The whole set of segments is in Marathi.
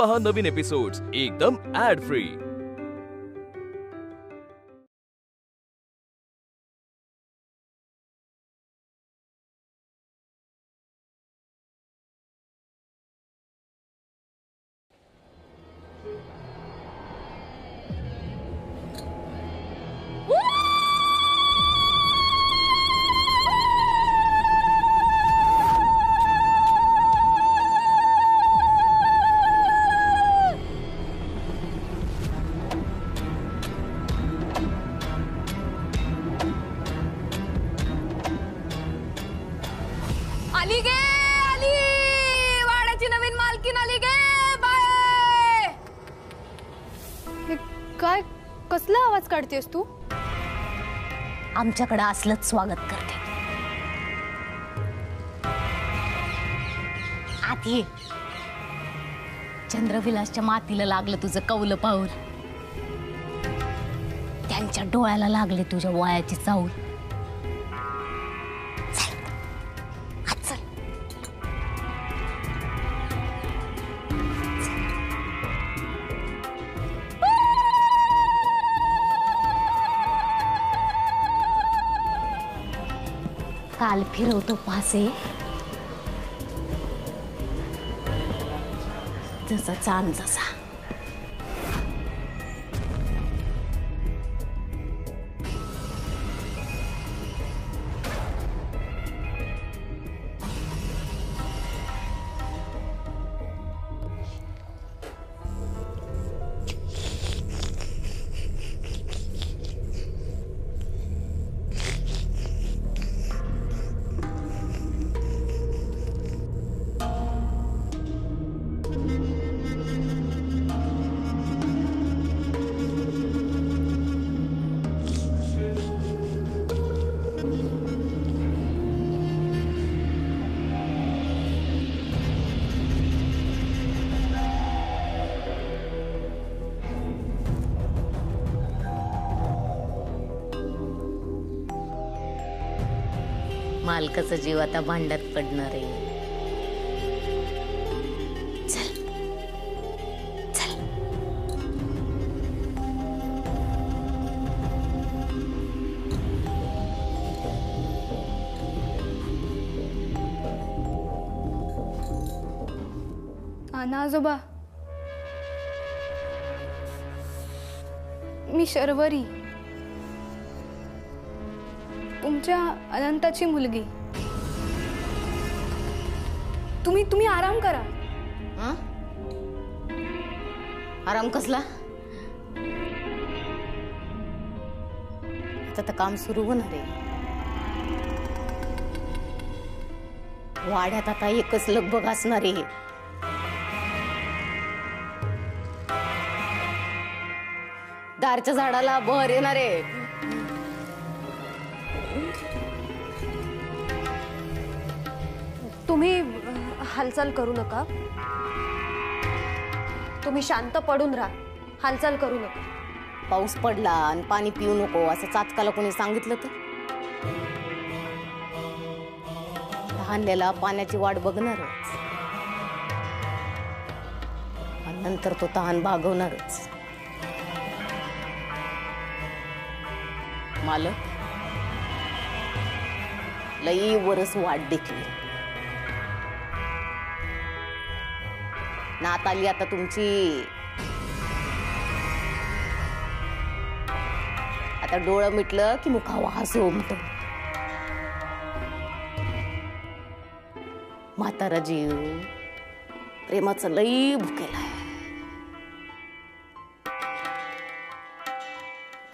पहा नवीन एपिसोड्स एकदम ऍड फ्री। आली गे आली, वाड्याची नवीन मालकीन आली गे बाय। हे काय कसला आवाज काढतेस तू? आमच्याकडे असलंच स्वागत करते। आत ये। चंद्रविलासच्या मातीला लागलं तुझं कौलं पाऊल, त्यांच्या डोळ्याला लागले तुझ्या वयाची चाऊल। काल फिरवतो पासे जसा चांद जसा। मालकाचा जीव आता भांड्यात पडणार आहे। चल चल। नाना आजोबा, मी शर्वरी, तुमच्या अनंताची मुलगी। तुम्ही आराम करा। आराम कसला? आता काम सुरू होणार आहे। वाड्यात आता एकच लगबग असणार आहे। दारच्या झाडाला बहर येणार आहे। तुम्ही हालचाल करू नका, तुम्ही शांत पडून राहा, हालचाल करू नका। पाऊस पडला आणि पाणी पिऊ नको असं चाचकाला कोणी सांगितलं तर? तहानलेला पाण्याची वाट बघणारच आणि नंतर तो तहान भागवणारच। मालक लई वरस वाट देखली, नात आली आता तुमची। आता डोळं मिटलं की मुखावा हसू उमटो। म्हातारा जीव प्रेमाचं लई भुकेलाय।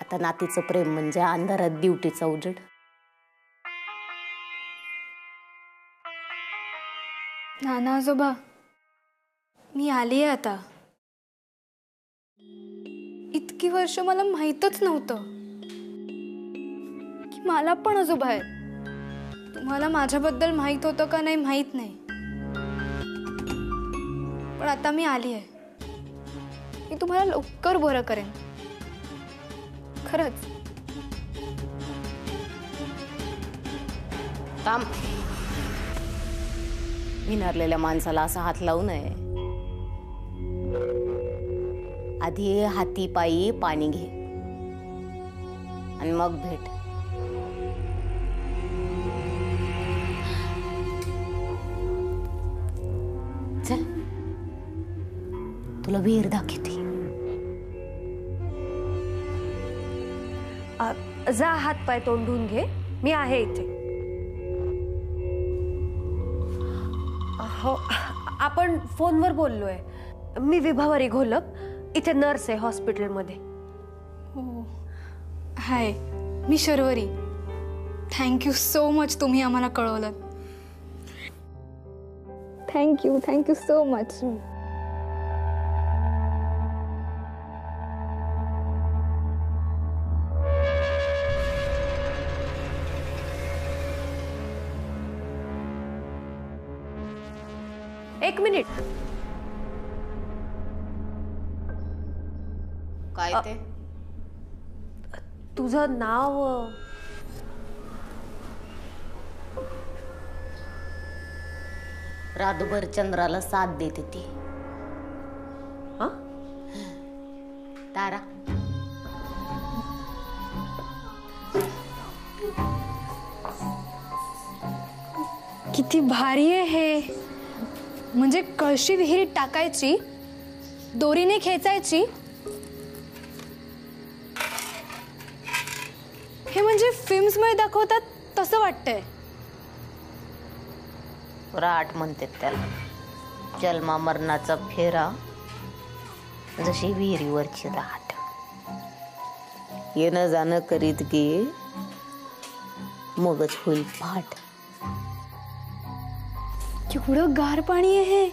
आता नातीचं प्रेम म्हणजे अंधारात दिवटीचा उजेड। नाना आजोबा, मी आली आहे आता। इतकी वर्ष मला माहीतच नव्हतं की मला पण आजोबा आहेत। तुम्हाला माझ्याबद्दल माहित होतं का नाही माहित नाही, पण आता मी आली आहे। मी तुम्हाला लवकर बरं करेन, खरंच। थांब, भिनारलेल्या माणसाला असा हात लावू नये। आधी हाती पायी पाणी घे आणि मग भेट. चल तुला विहीर दाखवते. जा हात पाय तोंड धुवून घे, मी आहे इथे. हो, आपण फोनवर बोललोय. मी विभावरी घोलप, इथे नर्स आहे हॉस्पिटलमध्ये. हाय, मी शर्वरी. थँक्यू सो मच तुम्ही आम्हाला कळवलं. Thank you so much. एक मिनिट. काय ते? तुझं नाव? रातभर चंद्राला साथ देते ती. तारा. किती भारी आहे हे. म्हणजे कळशी विहिरीत टाकायची, दोरीने खेचायची. हे म्हणजे फिल्म्स मध्ये दाखवतात तसं वाटतंय. राट म्हणते त्याला. जन्मा मरणाचा फेरा, जशी विहिरीवरची राट. येणं जाणं करीत गे, मगच होईल फाट. केवढं गार पाणी आहे हे.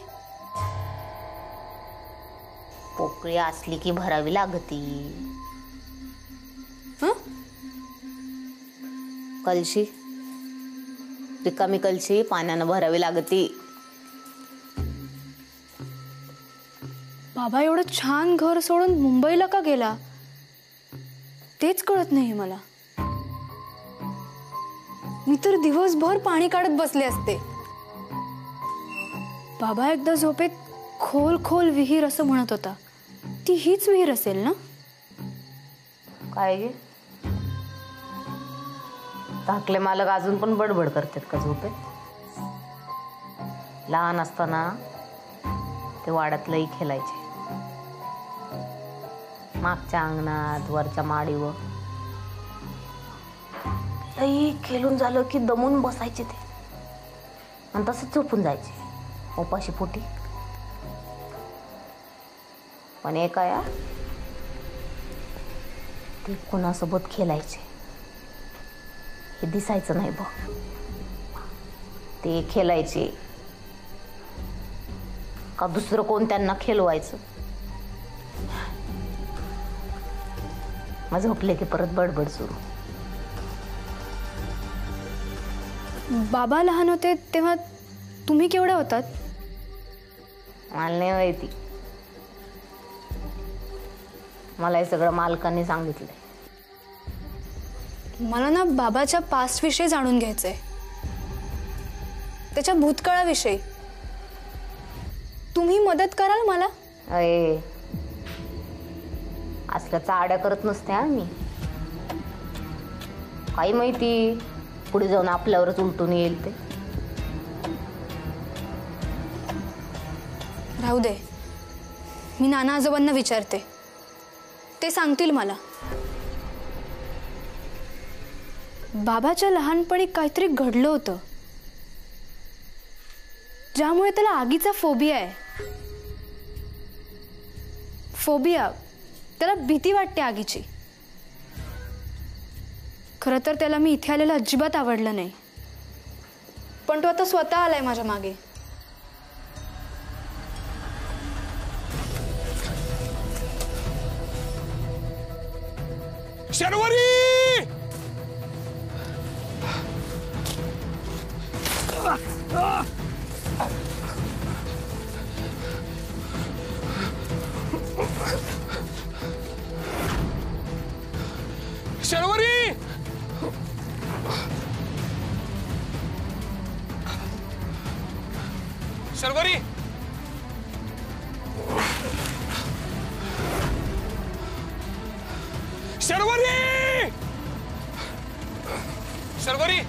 पोकळी असली की भरावी लागती. कलशी, रिकामी कलशी पाण्यानं भरावी लागती. बाबा एवढं छान घर सोडून मुंबईला का गेला तेच कळत नाही मला. मी तर दिवसभर पाणी काढत बसले असते. बाबा एकदा झोपेत खोल खोल विहीर असं म्हणत होता. ती हीच विहीर असेल ना? काय गे, धाकले मालक अजून पण बडबड करतात का झोपेत? लहान असताना ते वाड्यात लई खेळायचे. मागच्या अंगणात, वरच्या माडीवर लई खेळून झालं की दमून बसायचे ते आणि तसंच झोपून जायचे उपाशी पोटी. पण एका या ते कोणासोबत खेळायचे हे दिसायचं नाही बघ. ते खेळायचे का दुसरं कोण त्यांना खेळवायचं. मग झोपले की परत बडबड सुरू. बाबा लहान होते तेव्हा तुम्ही केवढे होतात? मला नाही माहिती. मला हे सगळं मालकांनी सांगितलंय. मला ना बाबाच्या पास्ट विषयी जाणून घ्यायचंय, त्याच्या भूतकाळाविषयी. तुम्ही मदत कराल मला? अये, असल्या चाड्या करत नसते आम्ही. काही माहिती पुढे जाऊन आपल्यावरच उलटून येईल ते. राहू दे, मी नाना आजोबांना विचारते, ते सांगतील मला. बाबाच्या लहानपणी काहीतरी घडलं होतं ज्यामुळे त्याला आगीचा फोबिया आहे. फोबिया, त्याला भीती वाटते आगीची. खरं तर त्याला मी इथे आलेलं अजिबात आवडलं नाही, पण तो आता स्वतः आलाय माझ्या मागे. शर्वरी! शर्वरी! शर्वरी! शर्वरी शर्वरी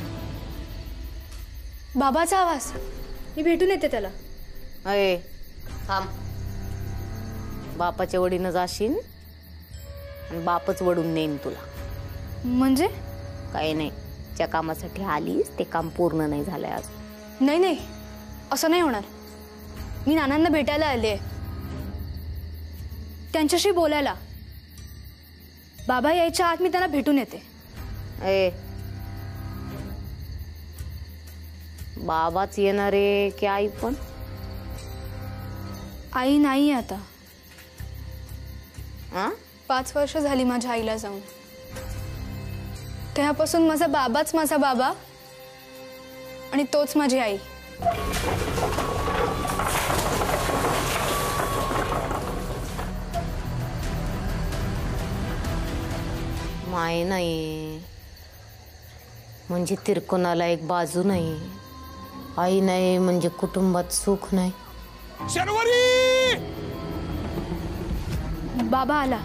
बाबाचा आवाज. मी भेटून येते त्याला. अय थांब. बापाच्या वडीनं जाशील आणि बापच वडून नेईन तुला. म्हणजे? काही नाही, ज्या कामासाठी आलीस ते काम पूर्ण नाही झालंय आज. नाही नाही, असं नाही होणार. मी नानांना भेटायला आले, त्यांच्याशी बोलायला. बाबा यायच्या आत मी त्यांना भेटून येते. ए बाबाच येणारे की आई पण? आई नाही आता. हा 5 वर्ष झाली माझ्या आईला जाऊन. तेव्हापासून माझा बाबाच माझा बाबा आणि तोच माझी आई. माय नाही म्हणजे तिरकोणाला एक बाजू नाही. आई नाही म्हणजे कुटुंबात सुख नाही. शर्वरी बाबा आला.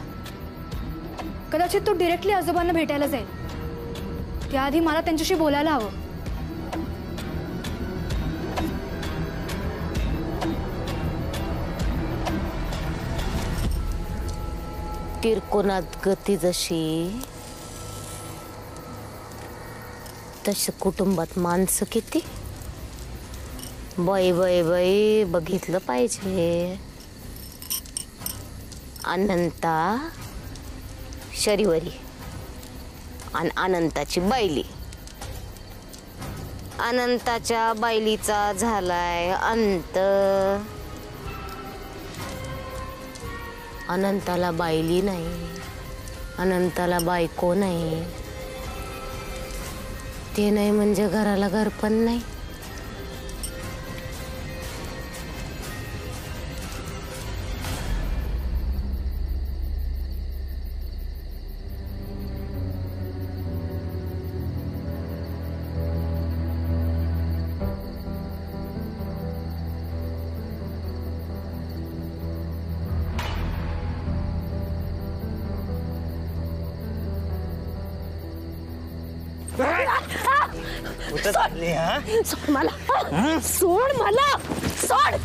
कदाचित तो डिरेक्टली आजोबांना भेटायला जाईल. त्याआधी मला त्यांच्याशी बोलायला हवं. तिरकोणात गती जशी तसं कुटुंबात माणसं किती. बाई बाई बाई बघितलं पाहिजे. अनंता शरीवरी आणि अनंताची बैली. अनंताच्या बैलीचा झालाय अंत. अनंताला बायली नाही, अनंताला बायको नाही. ते नाही म्हणजे घराला घर पण नाही. सोड मला, सोड मला, सोड.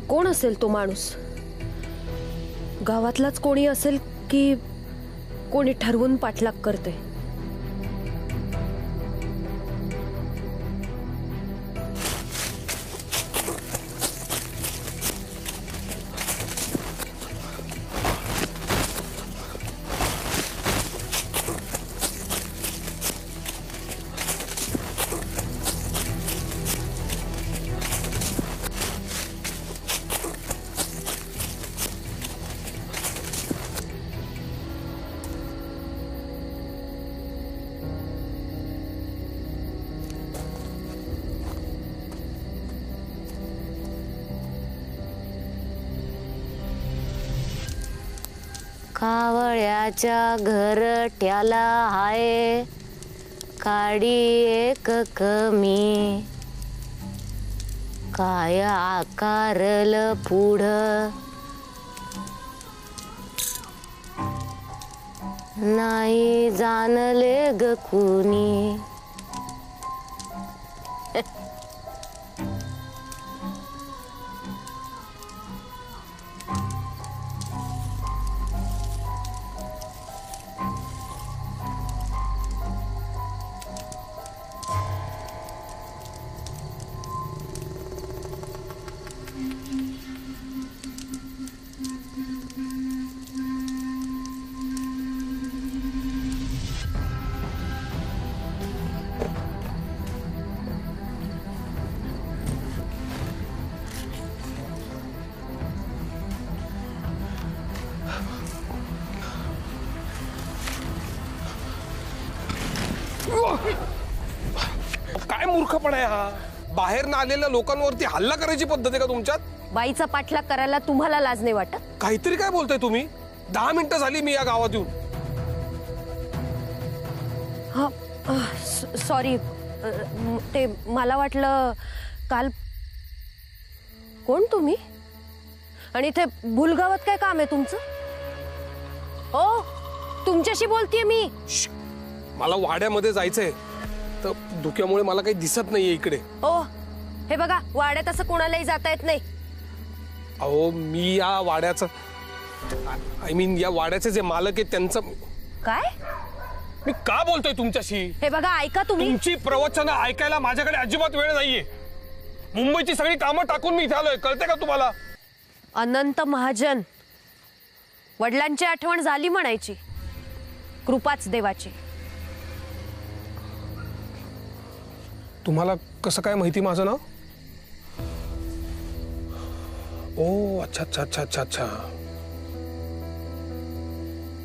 कोण असेल तो माणूस? गावातलाच कोणी असेल की कोणी ठरवून पाठलाग करते? कावळ्याच्या घरट्याला हाय काडी एक कमी. काय आकारल पुढं नाही जाणले ग कुणी. काय मूर्खपणा आहे हा. बाहेर न आलेल्या लोकांवरती हल्ला करायची पद्धत आहे का तुमच्यात? बाईचा पाठलाग करायला तुम्हाला लाज नाही वाटत? काहीतरी काय बोलताय तुम्ही? 10 मिनिटं झाली मी या गावात येऊन. सॉरी, ते मला वाटलं काल. कोण तुम्ही? आणि इथे भुलगावात काय काम आहे तुमचं? ओ, तुमच्याशी बोलतेय मी. मला वाड्यामध्ये जायचंय, तर धुक्यामुळे मला काही दिसत नाहीये इकडे. ओ, हे बघा, वाड्यात असं कोणालाही जाता येत नाही. अहो, मी या वाड्याचं, आय मीन या वाड्याचे जे मालक आहेत त्यांचं. काय? मी का बोलतोय तुमच्याशी? हे बघा, ऐका तुम्ही. तुमची प्रवचनं ऐकायला माझ्याकडे अजिबात वेळ नाहीये. मुंबईची सगळी कामं टाकून मी इथे आलोय, कळते का तुम्हाला? अनंत महाजन, वडिलांची आठवण झाली म्हणायची, कृपाच देवाची. तुम्हाला कसं काय माहिती माझं नाव? ओ, अच्छा अच्छा अच्छा अच्छा अच्छा,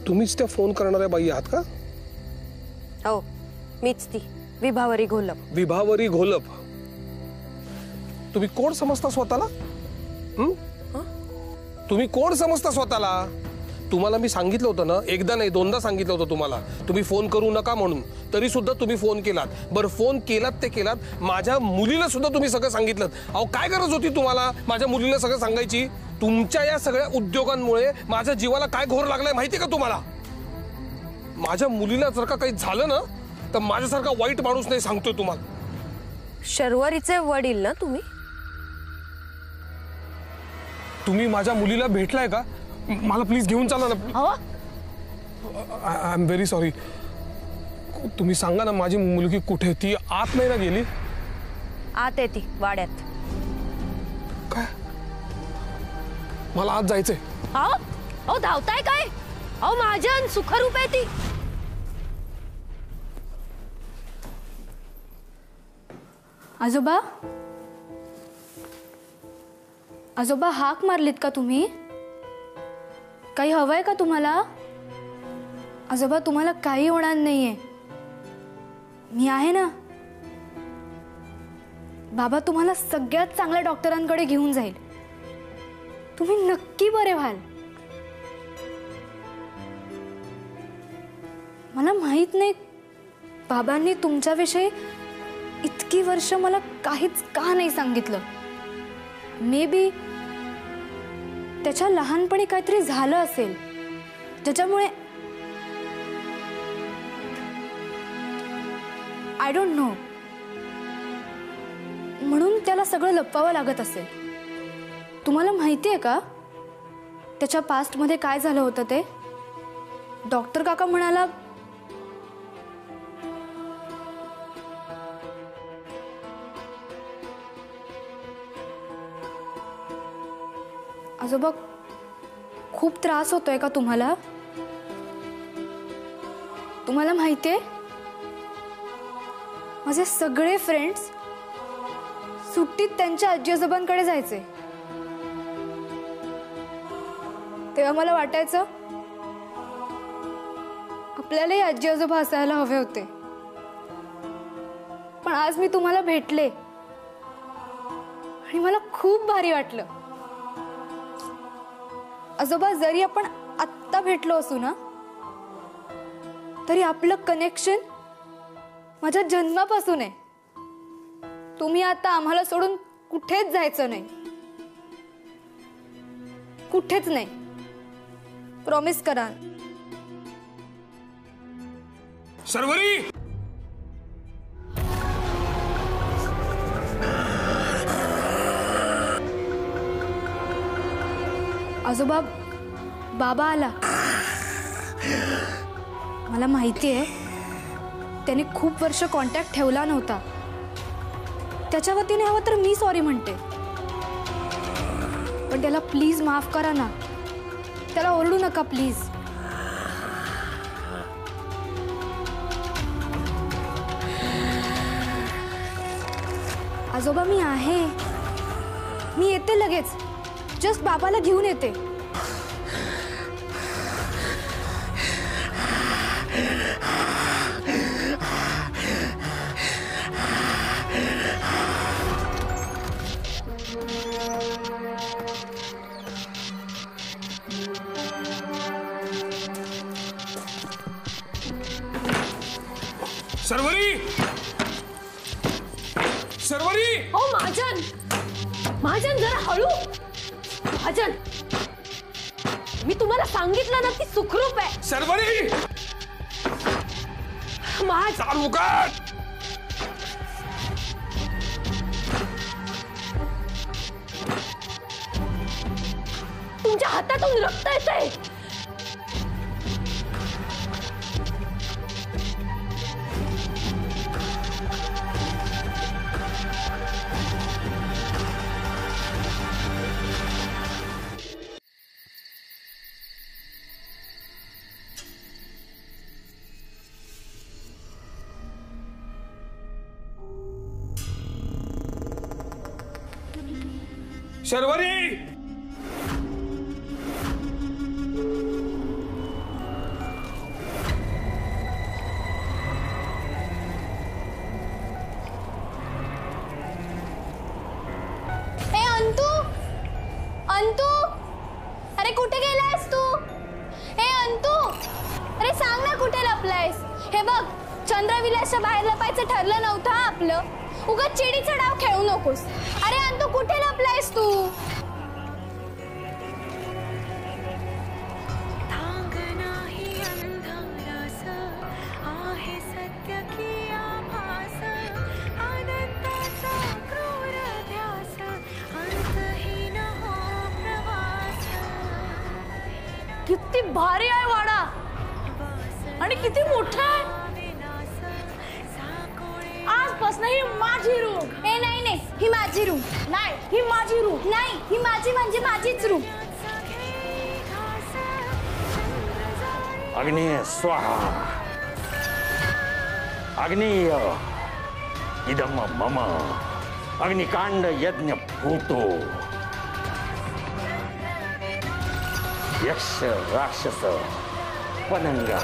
तुम्हीच त्या फोन करणाऱ्या बाई आहात का? हो, मीच ती विभावरी घोलप. विभावरी घोलप. तुम्ही कोण समजता स्वतःला? तुम्ही कोण समजता स्वतःला? तुम्हाला मी सांगितलं होतं ना, एकदा नाही दोनदा सांगितलं होतं तुम्हाला, तुम्ही फोन करू नका म्हणून. तरी सुद्धा तुम्ही फोन केलात. बरं, फोन केलात ते केलात, माझ्या मुलीला सुद्धा तुम्ही सगळं सांगितलं. अहो, काय गरज होती तुम्हाला माझ्या मुलीला सगळं सांगायची? तुमच्या या सगळ्या उद्योगांमुळे माझ्या जीवाला काय घोर लागलाय माहिती का तुम्हाला? माझ्या मुलीला जर का काही झालं ना, तर माझ्यासारखा वाईट माणूस नाही, सांगतोय तुम्हाला. शर्वरीचे वडील ना तुम्ही? तुम्ही माझ्या मुलीला भेटलाय का? मला प्लीज घेऊन चला ना. I am very sorry. तुम्ही सांगा ना, माझी मुलगी कुठे? ती आत नाही ना गेली? आत आहे ती, वाड्यात. काय? मला आत जायचंय. अहो, धावताय काय? अहो, महाजन, सुखरूप आहे ती. आजोबा, आजोबा, हाक मारलीत का तुम्ही? काही हवंय का तुम्हाला? आजोबा, तुम्हाला काही होणार नाहीये, मी आहे ना. बाबा तुम्हाला सगळ्यात चांगल्या डॉक्टरांकडे घेऊन जाईल. तुम्ही नक्की बरे व्हाल. मला माहित नाही बाबांनी तुमच्याविषयी इतकी वर्ष मला काहीच का नाही सांगितलं. मे बी त्याच्या लहानपणी काहीतरी झालं असेल, ज्याच्यामुळे आय डोंट नो, म्हणून त्याला सगळं लपवावं लागत असेल. तुम्हाला माहिती आहे का त्याच्या पास्टमध्ये काय झालं होतं ते? डॉक्टर काका म्हणाला, आजोबा खूप त्रास होतोय का तुम्हाला? तुम्हाला माहितीये माझे सगळे फ्रेंड्स सुट्टीत त्यांच्या आजी आजोबांकडे जायचे. तेव्हा मला वाटायचं आपल्यालाही आजी आजोबा असायला हवे होते. पण आज मी तुम्हाला भेटले आणि मला खूप भारी वाटलं. आजोबा, जरी आपण आत्ता भेटलो असू ना, तरी आपलं कनेक्शन माझ्या जन्मापासून आहे. तुम्ही आता आम्हाला सोडून कुठेच जायचं नाही, कुठेच नाही. प्रॉमिस करा. शर्वरी, आजोबा, बाबा आला. मला माहिती आहे त्याने खूप वर्ष कॉन्टॅक्ट ठेवला नव्हता. त्याच्या वतीने हवं तर मी सॉरी म्हणते, पण त्याला प्लीज माफ करा ना. त्याला ओरडू नका प्लीज. आजोबा, मी आहे, मी येते लगेच. जस्ट बाबाला घेऊन येते. शर्वरी शर्वरी ओ महाजन महाजन जरा हळू. महाजन मी तुम्हाला सांगितलं ना ती सुखरूप आहे. शर्वरी महाजन चालू कर. तुमच्या हातातून रक्त येतंय. शर्वरी ए अंतू अंतू अरे कुठे गेलायस तू? ए अंतू अरे सांग ना कुठे लपलायस? हे बघ चंद्रविलासच्या बाहेर लपायचं ठरलं नव्हतं हा आपलं. उगाच चिडीचा डाव खेळू नकोस. अरे अंतू कुठे लपलायस तू? किती भारी आहे वाडा आणि किती मोठा आहे. आजपासून ही माझी रूम. ए नाही नाही ही माझी रूम. नाही ही माझी रूम. नाही ही माझी म्हणजे माझीच रूम. अग्नि स्वाहा अग्निय इदम मम अग्निकांड यज्ञ भूतो यक्ष राक्षस पनंगा